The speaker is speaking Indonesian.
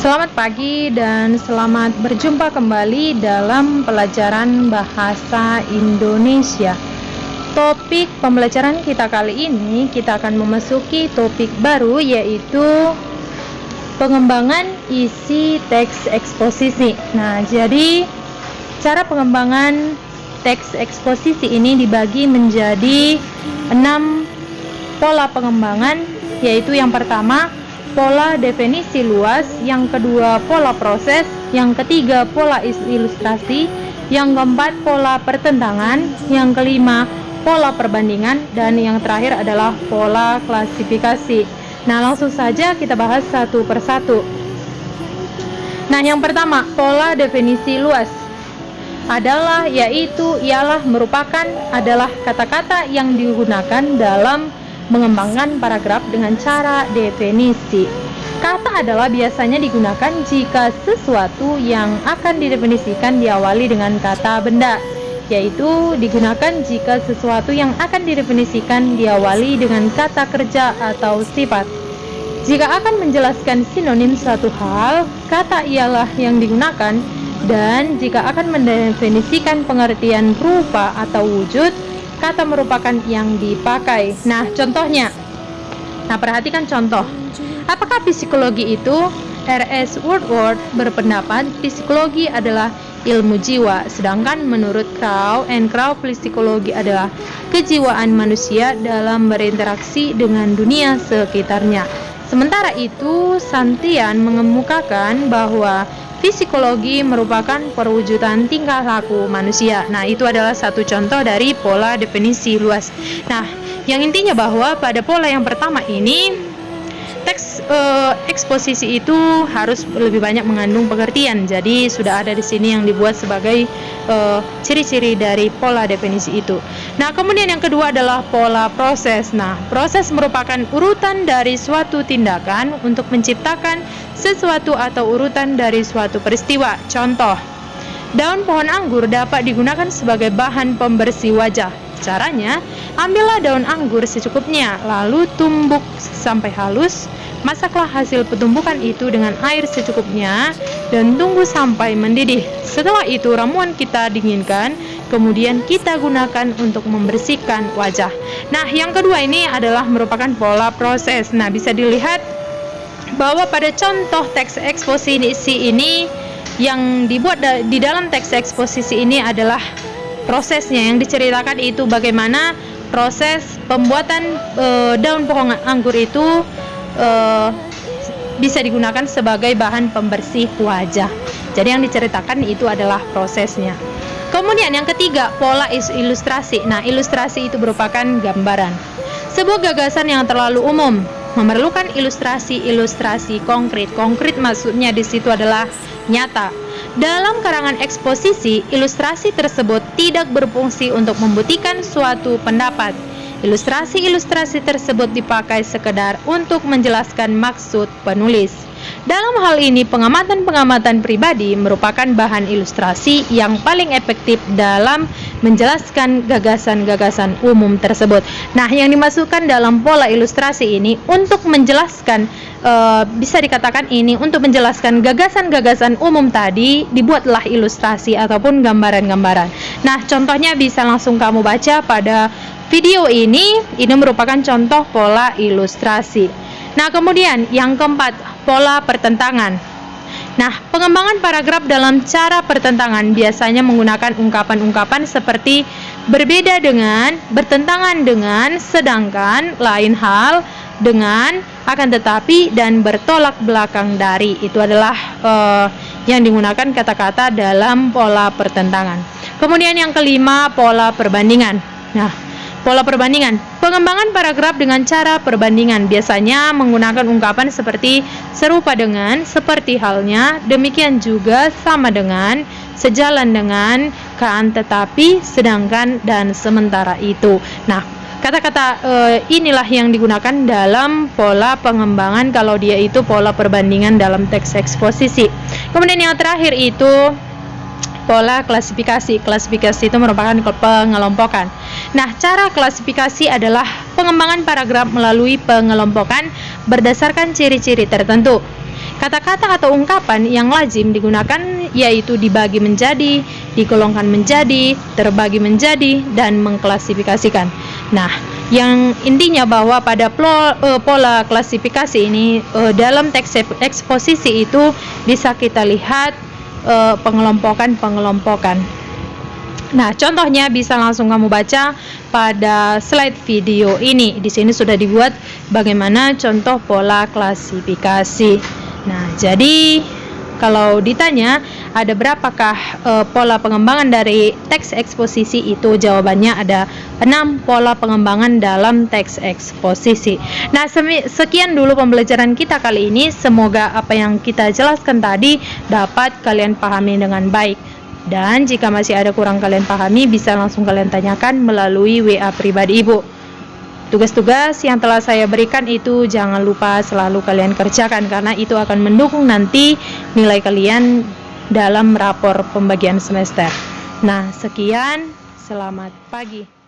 Selamat pagi dan selamat berjumpa kembali dalam pelajaran bahasa Indonesia. Topik pembelajaran kita kali ini, kita akan memasuki topik baru, yaitu pengembangan isi teks eksposisi. Nah, jadi cara pengembangan teks eksposisi ini dibagi menjadi 6 pola pengembangan, yaitu yang pertama pola definisi luas, yang kedua pola proses, yang ketiga pola ilustrasi, yang keempat pola pertentangan, yang kelima pola perbandingan, dan yang terakhir adalah pola klasifikasi. Nah, langsung saja kita bahas satu persatu. Nah, yang pertama, pola definisi luas ialah merupakan kata-kata yang digunakan dalam mengembangkan paragraf dengan cara definisi. Kata adalah biasanya digunakan jika sesuatu yang akan didefinisikan diawali dengan kata benda, yaitu digunakan jika sesuatu yang akan didefinisikan diawali dengan kata kerja atau sifat. Jika akan menjelaskan sinonim suatu hal, kata ialah yang digunakan, dan jika akan mendefinisikan pengertian rupa atau wujud, kata merupakan yang dipakai. Nah, contohnya. Nah, perhatikan contoh. Apakah psikologi itu? R.S. Woodward berpendapat psikologi adalah ilmu jiwa, sedangkan menurut Crow psikologi adalah kejiwaan manusia dalam berinteraksi dengan dunia sekitarnya. Sementara itu, Santian mengemukakan bahwa psikologi merupakan perwujudan tingkah laku manusia. Nah, itu adalah satu contoh dari pola definisi luas. Nah, yang intinya bahwa pada pola yang pertama ini, teks eksposisi itu harus lebih banyak mengandung pengertian. Jadi sudah ada di sini yang dibuat sebagai ciri-ciri dari pola definisi itu. Nah, kemudian yang kedua adalah pola proses. Nah, proses merupakan urutan dari suatu tindakan untuk menciptakan sesuatu atau urutan dari suatu peristiwa. Contoh, daun pohon anggur dapat digunakan sebagai bahan pembersih wajah. Caranya, ambillah daun anggur secukupnya, lalu tumbuk sampai halus. Masaklah hasil petumbukan itu dengan air secukupnya dan tunggu sampai mendidih. Setelah itu ramuan kita dinginkan, kemudian kita gunakan untuk membersihkan wajah. Nah, yang kedua ini adalah merupakan pola proses. Nah, bisa dilihat bahwa pada contoh teks eksposisi ini, yang dibuat di dalam teks eksposisi ini adalah prosesnya. Yang diceritakan itu bagaimana proses pembuatan daun pohon anggur itu bisa digunakan sebagai bahan pembersih wajah. Jadi yang diceritakan itu adalah prosesnya. Kemudian yang ketiga, pola ilustrasi. Nah, ilustrasi itu merupakan gambaran. Sebuah gagasan yang terlalu umum memerlukan ilustrasi konkret. Konkret maksudnya di situ adalah nyata. Dalam karangan eksposisi, ilustrasi tersebut tidak berfungsi untuk membuktikan suatu pendapat. Ilustrasi tersebut dipakai sekedar untuk menjelaskan maksud penulis. Dalam hal ini, pengamatan pribadi merupakan bahan ilustrasi yang paling efektif dalam menjelaskan gagasan-gagasan umum tersebut. Nah, yang dimasukkan dalam pola ilustrasi ini untuk menjelaskan, bisa dikatakan ini untuk menjelaskan gagasan-gagasan umum tadi, dibuatlah ilustrasi ataupun gambaran-gambaran. Nah, contohnya bisa langsung kamu baca pada video ini merupakan contoh pola ilustrasi. Nah, kemudian yang keempat, pola pertentangan. Nah, pengembangan paragraf dalam cara pertentangan biasanya menggunakan ungkapan-ungkapan seperti berbeda dengan, bertentangan dengan, sedangkan, lain hal, dengan, akan tetapi, dan bertolak belakang dari. Itu adalah yang digunakan kata-kata dalam pola pertentangan. Kemudian yang kelima, pola perbandingan. Nah, pola perbandingan, pengembangan paragraf dengan cara perbandingan biasanya menggunakan ungkapan seperti serupa dengan, seperti halnya, demikian juga, sama dengan, sejalan dengan, kan, tetapi, sedangkan, dan sementara itu. Nah, kata-kata inilah yang digunakan dalam pola pengembangan kalau dia itu pola perbandingan dalam teks eksposisi. Kemudian yang terakhir itu pola klasifikasi. Klasifikasi itu merupakan pengelompokan. Nah, cara klasifikasi adalah pengembangan paragraf melalui pengelompokan berdasarkan ciri-ciri tertentu. Kata-kata atau ungkapan yang lazim digunakan yaitu dibagi menjadi, digolongkan menjadi, terbagi menjadi, dan mengklasifikasikan. Nah, yang intinya bahwa pada pola klasifikasi ini dalam teks eksposisi itu bisa kita lihat pengelompokan. Nah, contohnya bisa langsung kamu baca pada slide video ini. Di sini sudah dibuat bagaimana contoh pola klasifikasi. Nah, jadi kalau ditanya ada berapakah pola pengembangan dari teks eksposisi itu, jawabannya ada 6 pola pengembangan dalam teks eksposisi. Nah, sekian dulu pembelajaran kita kali ini. Semoga apa yang kita jelaskan tadi dapat kalian pahami dengan baik. Dan jika masih ada kurang kalian pahami, bisa langsung kalian tanyakan melalui WA pribadi Ibu. Tugas-tugas yang telah saya berikan itu jangan lupa selalu kalian kerjakan, karena itu akan mendukung nanti nilai kalian dalam rapor pembagian semester. Nah, sekian, selamat pagi.